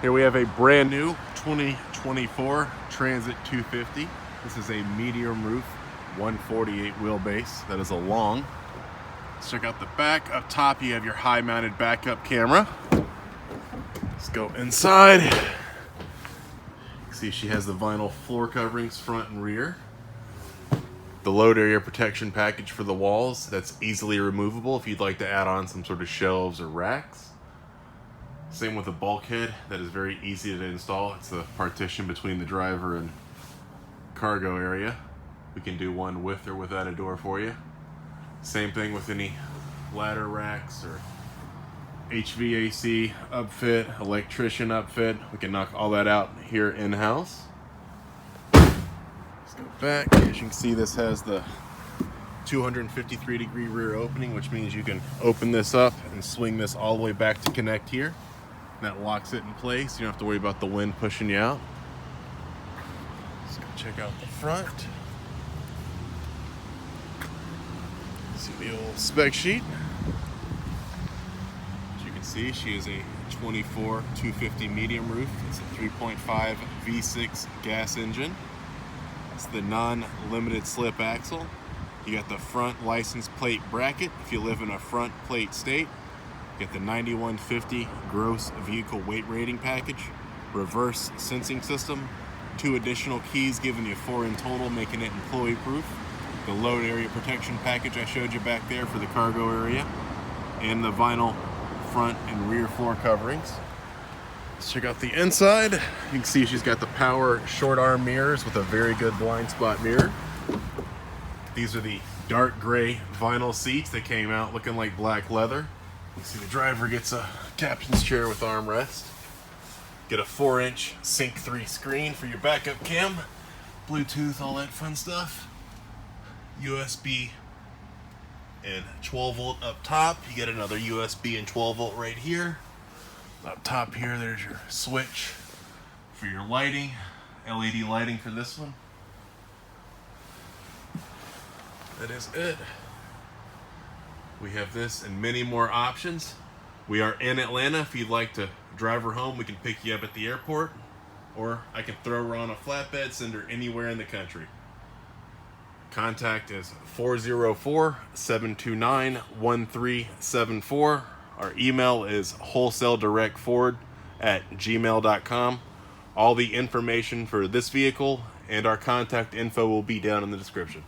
Here we have a brand new 2024 Transit 250. This is a medium roof, 148 wheelbase. That is a long. Let's check out the back. Up top, you have your high mounted backup camera. Let's go inside. You can see she has the vinyl floor coverings front and rear. The load area protection package for the walls, that's easily removable if you'd like to add on some sort of shelves or racks. Same with the bulkhead, that is very easy to install. It's the partition between the driver and cargo area. We can do one with or without a door for you. Same thing with any ladder racks or HVAC upfit, electrician upfit. We can knock all that out here in-house. Let's go back. As you can see, this has the 253-degree rear opening, which means you can open this up and swing this all the way back to connect here. That locks it in place. You don't have to worry about the wind pushing you out. Let's go check out the front. See the old spec sheet. As you can see, she is a 24 250 medium roof. It's a 3.5 V6 gas engine. It's the non-limited slip axle. You got the front license plate bracket if you live in a front plate state. Get the 9150 gross vehicle weight rating package, reverse sensing system, 2 additional keys giving you 4 in total, making it employee proof, the load area protection package I showed you back there for the cargo area, and the vinyl front and rear floor coverings. Let's check out the inside. You can see she's got the power short arm mirrors with a very good blind spot mirror. These are the dark gray vinyl seats that came out looking like black leather. You see the driver gets a captain's chair with armrest. Get a 4-inch Sync 3 screen for your backup cam. Bluetooth, all that fun stuff. USB and 12 volt up top. You get another USB and 12 volt right here. Up top here, there's your switch for your lighting. LED lighting for this one. That is it. We have this and many more options. We are in Atlanta. If you'd like to drive her home, we can pick you up at the airport, or I can throw her on a flatbed, send her anywhere in the country. Contact is 404-729-1374. Our email is WholesaleDirectFord@gmail.com. All the information for this vehicle and our contact info will be down in the description.